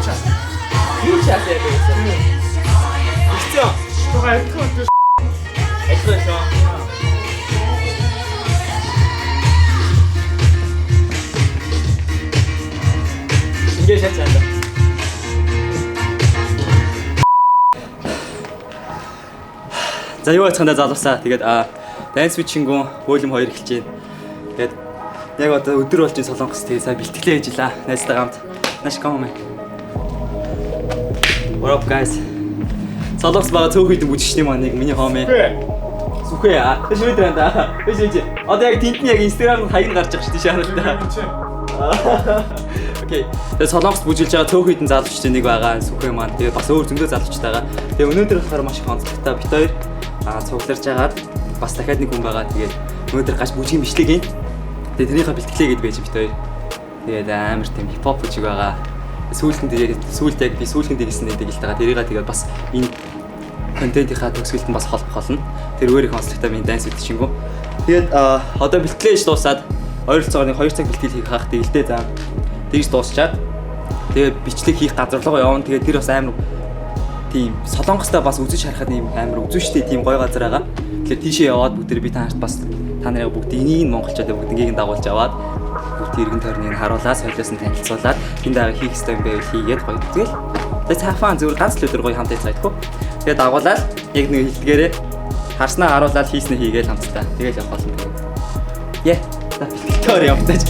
Фьючерс яа гэсэн. Ихтэй. Тухайн альтгүй. Альтгүй шүү. Ингээ шатсан. За юу ацхандаа залуусаа. Тэгээд Dance Switching-гүн хөлөм 2 эхэлж байна. Тэгээд яг одоо өдөр болж Солонгос тэгээ сая бэлтгэлээ хийж илаа. Найзтай хамт. Наш come. What up guys? Солонгос бага цөөх үйдэн бүжигчний маань нэг миний хомээ. Сүхээ аа. Тэш өдөр анда. Тэш. Одоо яг тент нь яг Instagram-д хаяг гарч байгаа шүү дээ шааралтай. Окей. Тэгээд Солонгост бүжиглж байгаа цөөх үйдэн залуучтай нэг байгаа. Сүхээ маань. Тэгээд бас өөр зөндөө залуучтай байгаа. Тэгээд өнөөдөр болохоор маш их онцлогтой бит хоёр цугларж агаад бас дахиад нэг хүн байгаа. Тэгээд өнөөдөр гаш бүжгийн бичлэг ийн. Тэгээд тэрийнхээ бэлтгэлээ гээд байж бит хоёр. Тэгээд амар тийм хипхоп бүжиг байгаа. Сүүлд яг би сүүлхэнд гэсэн нэг л тагаа. Тэрийгээ тэгээд бас энэ контентийнхаа төгсгөлд нь бас холбох болно. Тэр өөр их онцлогтой миний Dance Switching-гүү. Тэгээд одоо бэлтгэлээ иж дуусаад ойролцоогоор 2 цаг бэлтгэл хийх хаах дэгэлдээ заа. Тэгж дуусчаад тэгээд бичлэг хийх газар руу явна. Тэгээд тэр бас амар тийм Солонгостой бас үзэж харахад юм амар үзүүштэй тийм гоё газар байгаа. Тэгэхээр тийшээ яваад бүгд би та нарт бас та нарыг бүгд энийг монголчууд бүгднийг дагуулж аваад бүгд иргэн тойрныг харуулаад солиос нь танилцуулаад тэнд байгаа хийх ёстой юм байвал хийгээд гоё үзгээл. Тэгээд цаафаан зөвхөн ганц л өдөр гоё хамт яцгаадгүй. Тэгээд дагуулаад яг нэг хилдгээрээ харснаа харуулаад хийснээ хийгээл хамтдаа. Тэгээд явах болно. Яа. За бэлтгэлээр явтаач.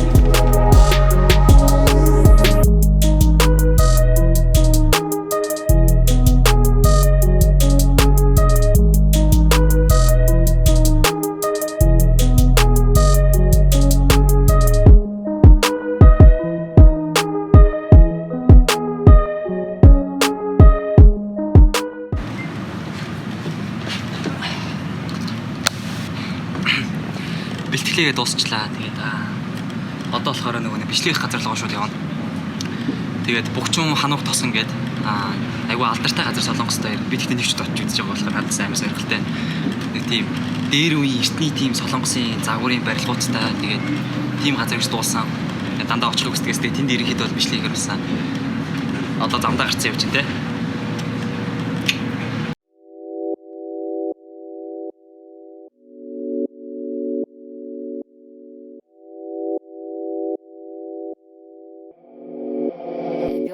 Бэлтгэлээ дуусчлаа. Тэгээд одоо болохоор нөгөө бичлэг газар руу шууд явна. Тэгээд Бухчин ханууг тосон гээд айгүй алдартай газар Солонгостой би тэгтээ нэг ч очиж үзэж байгаа болохоор надад амар сонирхолтой. Нэг тийм дээр үеийн эртний тийм Солонгосын загварын барилгуудтай тэгээд тийм газар гэж дуусан. Дандаа очих хүсдэгээс тэгээд тэнд ирэхэд бол бичлэгээр болсон. Одоо замдаа гарцсан явж байна те.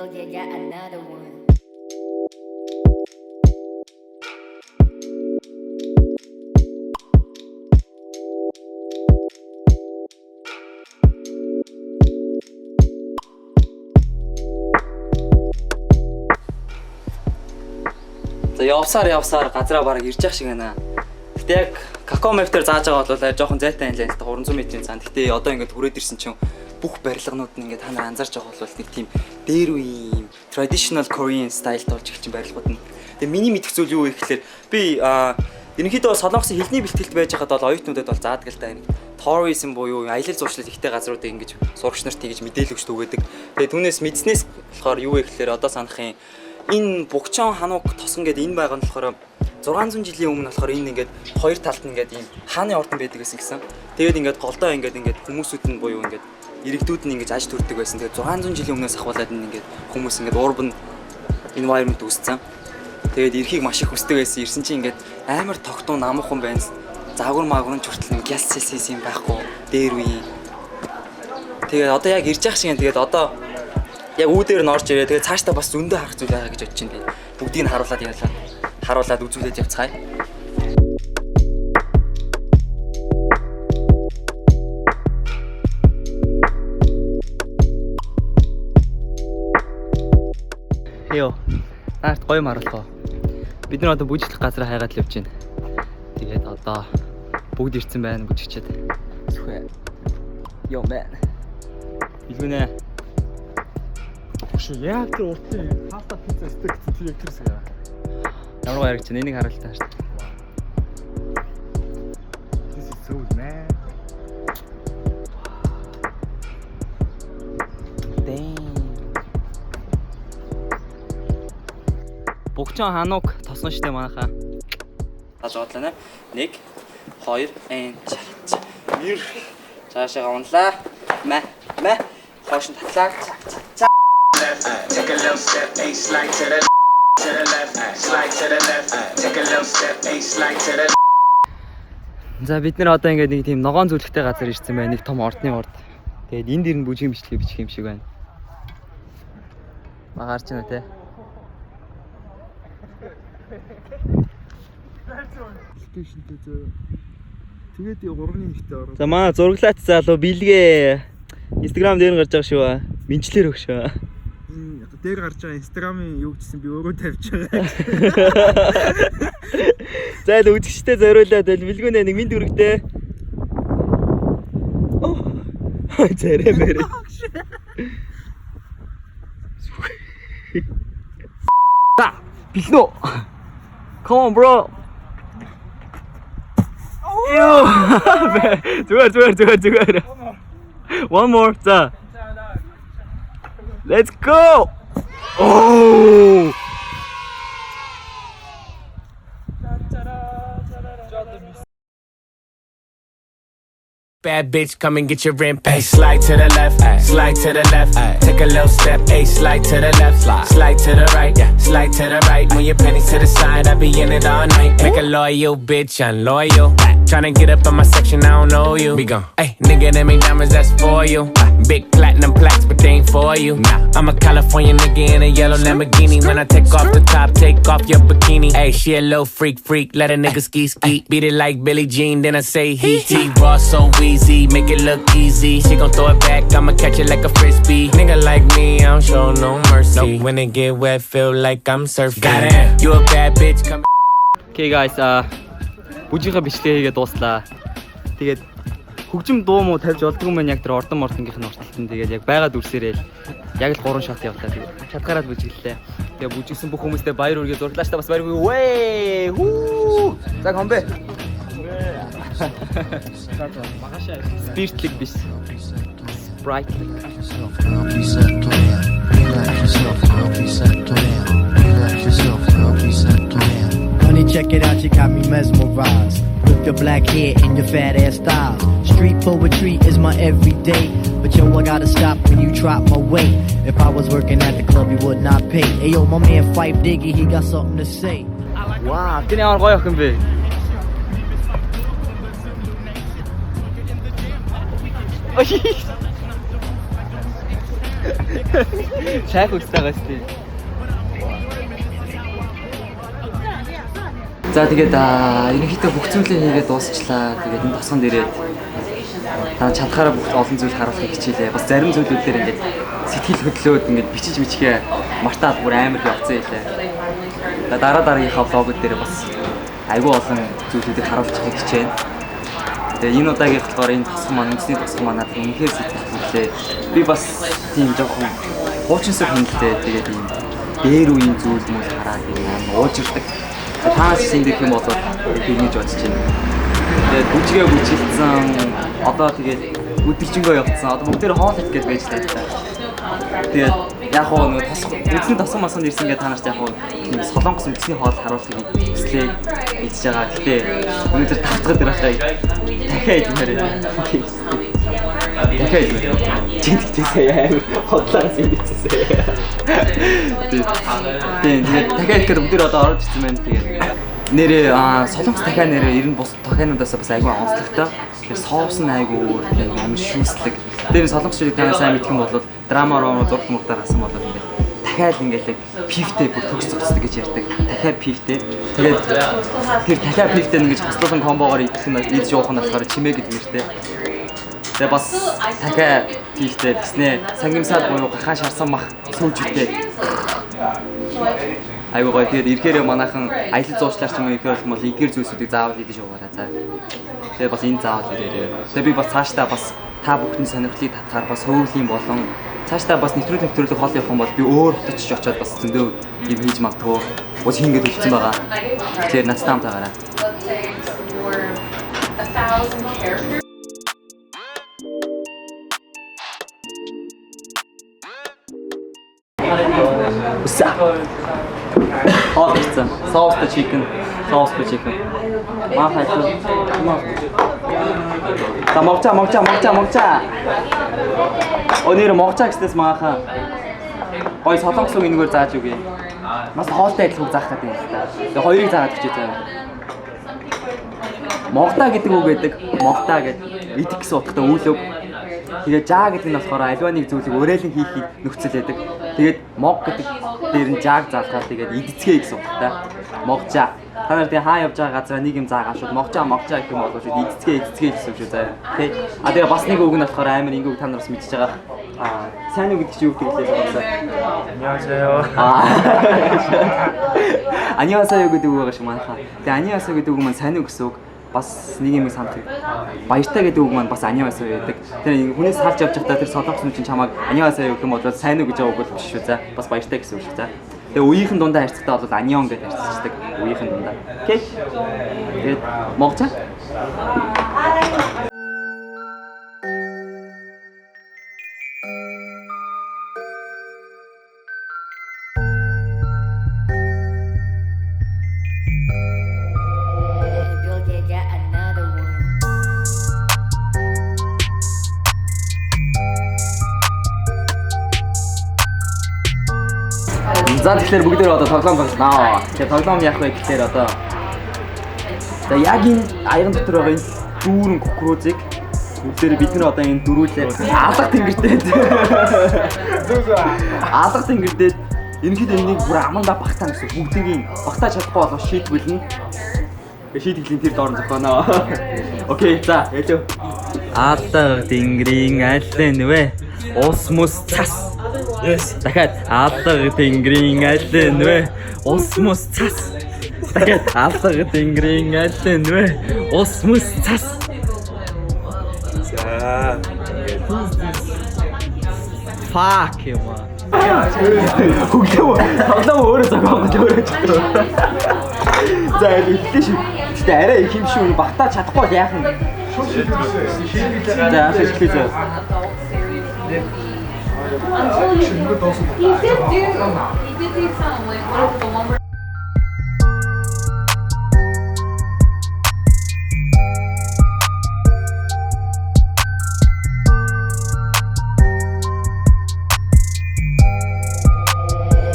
You got another one. За явсаар газраа бараг ирж явах шиг байна. Гэтэ яг какао мэвтер зааж байгаа бол жоохон зайтай юм л 300 м-ийн цаана. Гэтэ одоо ингээд хүрээд ирсэн чинь бүх барилгынууд нь ингээд та нар анзаарч байгаа бол нэг тийм дээр үеийн traditional Korean style болж эхэлж барилгууд нь. Тэгээ миний мэдэх зүйл юу вэ гэхээр би ерөнхийдөө Солонгосын хэлний бэлтгэлд байж байхад бол оюутнуудад бол заадаг л та нэг tourism буюу аялал жуулчлал ихтэй газруудыг ингэж сурагч нарт тэгж мэдээлэл өгч түгээдэг. Тэгээ түүнээс мэдснээс болохоор юу вэ гэхээр одоо санах юм энэ Бухчин ханууг тосон гэдэг энэ байгаа нь болохоор 600 жилийн өмнө болохоор энэ ингээд хоёр талд нь ингээд ийм хааны ордон байдаг гэсэн. Тэгээд ингээд голдоо ингээд хүмүүсүүд нь буюу ингээд иргэдүүд нь ингэж аж төрдөг байсан. Тэгээд 600 жилийн өмнөөс ахуулаад ингээд хүмүүс ингээд urban environment үүссэн. Тэгээд эрхийг маш их хүсдэг байсан. Ирсэн чинь ингээд амар тогтун намхан байна. Загвар магварын хүртэл гяс цэс юм байхгүй. Дээр үе. Тэгээд одоо яг ирж явах шиг юм. Тэгээд одоо яг үүдээр нь орж ирээ. Тэгээд цаашдаа бас зөндөө харах зүйл байгаа гэж бодож байна. Бүгдийг нь харуулад явлаа. Харуулад үзүүлээд явцгаая. Йоо. Наарт гоё маруулах. Бид нар одоо бүжиглэх газар хайгаад л явж байна. Тэгээд одоо бүгд ирсэн байна бүжигчэд. Йоо мэн. Илгүнэ. Ши яг тэр уртын паста пицца стейк тэр яг тэрсээ. Ямар гоё харагч энийг харуултаа шүү дээ. This is so man. Бухчин ханууг тосон штэ манайхаа. Таж бодлоо нэ. 1 2 мэр цаашаа унлаа. Мэ хошин татлаа. left, take a little step, a slide to the left, slide to the left, take a little step, a slide to the left. За бид нэр одоо ингээд нэг тийм ногоон зүлэгтэй газар ирсэн байна. Нэг том ордны орд. Тэгээд энд дэр нь бүжгийн бичлэг бичих юм шиг байна. Магарч байна те. Стейшнтэй зөө. Тэгээд 3-ны ихтэй ороо. За манай зураглаач залуу бэлгээ. Instagram дээр гарч байгаа шүү. Минчлэр өгшөө. Яг дээр гарч байгаа Instagram-ын юу гэсэн би өөрөө тавьж байгаа. За л үзэгчтэй зориулаад бэлгүүнээ нэг минь дүрэгтэй. Зэрэг мэрэ. Та бэлнөө. Come on bro. Зүгээр. One more. За. Let's go. Oh. Bad bitch, come and get your rent paid. Slide to the left, slide to the left, take a little step, slide to the left, slide to the right, slide to the right. When your pennies to the side, I be in it all night. Make a loyal bitch unloyal. Tryna get up in my section, I don't know you. Be gone. Ay, nigga, them ain't diamonds, that's for you. Big platinum plaques, but they ain't for you. I'm a California nigga in a yellow Lamborghini. When I take off the top, take off your bikini. Ay, she a little freak, let a nigga ski. Beat it like Billie Jean, then I say he. Raw so easy, make it look easy. She gon' throw it back, I'ma catch it like a frisbee. Nigga like me, I don't show no mercy. When it get wet, feel like I'm surfing. Goddamn, you a bad bitch, come. Okay guys, бүжийнхаа бичлэгээ хийгээд дууслаа. Тэгээд хөгжим дуу муу тавьж болдгоо мэн яг тэр ордон мордонгийнх нь ортолтон тэгээд яг байгаад үрсээрээ яг л 3 шат явуулаа. Тэгээд шатгаараад бүжиглээ. Тэгээд бүжигсэн бүх хүмүүстээ баяр үргээ зурглаачтай бас баяр үргээ. Вээ! Хүү! За комбэ. Спиртлик биш. Sprite. Honey, check it out, you got me mesmerized. With your black hair and your fat ass style. Street poetry is my everyday. But yo, I gotta stop when you drop my weight. If I was working at the club, you would not pay. Hey yo, my man Fife Diggy, he got something to say. Wow, тэний ямар гоё охин бэ? Чайх үстэйгээс тий. За тэгээд ерөнхийдөө бүх зүйлээ хийгээд дуусчлаа. Тэгээд энэ тосгонд ирээд та чадхаараа бүх олон зүйл харуулахыг хичээлээ. Бас зарим зүйлүүд дээр ингээд сэтгэл хөдлөөд ингээд бичиж мичгээ мартаад бүр амар явцсан хэлээ. Тэгээд дараагийнхаа влогууд дээр бас айгүй олон зүйлүүдийг харуулчихыг хичээнэ. Тэгээд энэ удаагийн болохоор энэ тосгон маань үндэсний тосгон маань надад үнэхээр сэтгэл хөдлөлөө. Би бас тийм жоохон хуучинсаг хөндлөлтэй. Тэгээд ийм дээр үеийн зүйл мөл хараад ийм уужирдаг. Таас шиндэх юм бол ингэж бодож байна. Тэгээд бүжгээ бүжгэлсэн одоо тэгээд өдөржингөө явцсан. Одоо бүгд тэр хоол их гэж байж таа. Тэгээд яг хоо нэг үндсний тосгон масанд ирсэн гэдэг та нарт яг хоо тийм солонгос үндсний хоол харуулахыг хүслээ идэж байгаа. Гэтэ өнөөдөр тавтгал дээрээ дахиад идмээр. Дахиад жинтгтээсээ амар хотлоос идчихсэн. Тэгээд дахиад ихэд бүгд одоо орж ирсэн байна. Тэгээд нэрээ солонгос дахиад нэрээ ер нь бус дахиануудаас бас айгүй онцлогтой. Тэгээд соус нь айгүй өөр тийм амар шүүслэг. Тэр солонгосчууд танаа сайн мэдэх юм бол драма руу зураг мурдаар хасан бол ингээд дахиад ингээд пивтэй бүр төгсцөсдөг гэж ярьдаг. Дахиад пивтэй. Тэгээд тэр дахиад пивтэй ингэж хослуулан комбогоор идэх нь идэж явах нь болохоор чимээ гэдэг нэртэй. Тэгээ бас дахиад пивтэй гэснээ сангимсаад буюу гахаан шарсан мах сүүжтэй. Айгуу гоё. Тэгээд ирэхээр манайхан аялал зуучлаар ч юм уу ихээр бол эдгээр зүйлсүүдийг заавал идэж яваарай заа. Тэгээд бас энэ заавал ирээрээ. Тэгээд би бас цаашдаа бас та бүхний сонирхлыг татгаар бас хөвлийн болон цаашдаа бас нэвтрүүлэг хол явах юм бол би өөр хотч очиод бас зөндөө юм хийж магадгүй. Уус хийгээд үлдсэн байгаа. Тэгэхээр надтай хамтаагаарай. Уса. Хавцсан. Sauce chicken. Маа хайх. Та могчаа. Өнөр могчаа гэснээс маахан. Гой солонгос үг энэгээр зааж үгүй. Бас хоолтой адилхан заах гэдэг юм л та. Тэгээ хоёрыг заагаад өгчээ заяа. Могта гэдэг үг гэдэг. Могта гэдэг идэх гэсэн утгатай үйл үг. Тэгээ жаа гэдэг нь болохоор альва нэг зүйлийг уриалан хийхийг нөхцөл байдаг. Тэгээд мог гэдэг дээр нь жааг заалахаар тэгээд идцгээ гэсэн утгатай. Могжаа. Та нар тэгээ хаа явж байгаа газараа нэг юм заагаа шууд могжаа гэх юм болов шүү. Идцгээ гэсэн үг шүү заяа. Тэ. А тэгээ бас нэг үг нь болохоор амар ингэ үг та нараас мэдчихэж байгаа. Сайн үг гэдэг чинь юу гэхлээр байна. 안녕하세요. 안녕하세요 гэдэг үг байгаа шүү манайхаа. Тэгээ 안녕하세요 гэдэг үг маань сайн үг гэсэн үг. Бас нэг юм санах. Баяртай гэдэг үг маань бас 안녕하세요 гэдэг. Тэр хүнээс харж явж байхдаа тэр солонгос хүн чинь чамайг 안녕하세요 гэх юм бол сайн үг гэж байгаа үг биш шүү за. Бас баяртай гэсэн үг шүү за. Тэгээ үеийнхэн дундаа харьцахдаа бол 안녕 гэж харьцдаг. Үеийнхэн дундаа. Окей. Тэгээд могцаа. Baby, you got another one. За тэгэхээр бүгдээ одоо тоглоом болсноо. Тэгээ тоглоом яах вэ гэхээр одоо за яг энэ аяган дотор байгаа энэ дүүрэн кукурузыг бүгдээ бид нар одоо энэ дөрүүлээ алга тэнгэрдээд алга тэнгэрдээд ерөнхийдөө энийг бүр амандаа багтаана гэсэн бүгднийг багтааж чадахгүй болоо шийдвэлнэ. Тэгээ шийдвэлийн тэр доор зохионоо. Окей за ялөө. Алга тэнгэрийн айлын вэ? Ус мус цас. Yes. Дахиад алга тэнгэрийн айлын вэ? Ус мус цас. Дахиад алга тэнгэрийн айлын вэ? Ус мус цас. За. Fuck юм аа. Хөглөө. Тоглоом өөрөө зогоогож өөрөө чигтээ. За ихдээ шүү. Гэтэ арай их юм шүү. Багтаа чадахгүй бол яах юм. За хэлчихвээ зөө. He did do some like what if the lumber.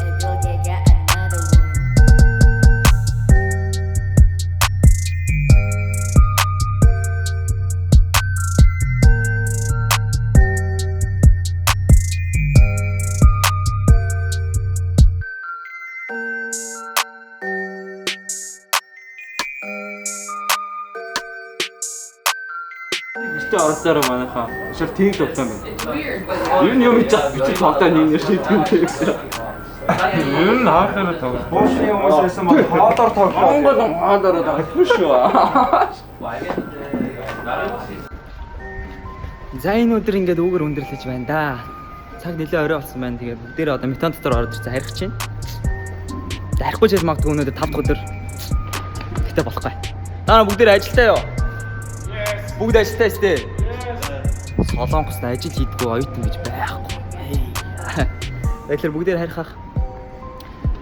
Baby, you got another one. Гэртээ оролцоороо манайхаа. Шил тийг тоглоом байна. Юу юм чад бичиж тоглоо нэг шийдвэр гэсэн. Юу н хаахаараа тоглох. Буушны хүмүүс байсан бол хоолоор тоглох. Монгол хоолоор тоглох шүү. За энэ өдөр ингээд үүгээр өндөрлөж байна да. Цаг нэлээ орой болсон байна. Тэгээд бүгдээрээ одоо метан дотор орж ирсэн харих чинь. Зарахгүй ч магадгүй өнөөдөр 5 дахь өдөр. Гэтэ болохгүй. Та бүгдээрээ ажилтаа юу? Бүгд ажилтаа штэ. Солонгос ажил хийдгүү оюутан гэж байхгүй. Тэгэхээр бүгдээр харихах.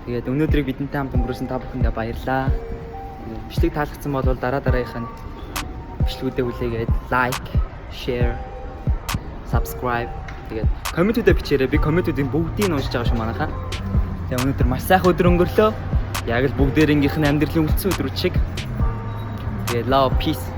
Тэгээд өнөөдрийг бидэнтэй хамт өнгөрөөсөн та бүхэндээ баярлалаа. Бичлэг таалагдсан бол дараагийнхаа бичлгүүдээ хүлээгээд лайк, share, subscribe тэгээд комментүүдээ бичээрэй. Би комментүүдийн бүгдийг нь уншиж байгаа шүү манайхаа. Тэгээд өнөөдөр маш сайхан өдөр өнгөрлөө. Яг л бүгдээрийнх нь амьдралын үлдсэн өдрүүд шиг. Тэгээд love, peace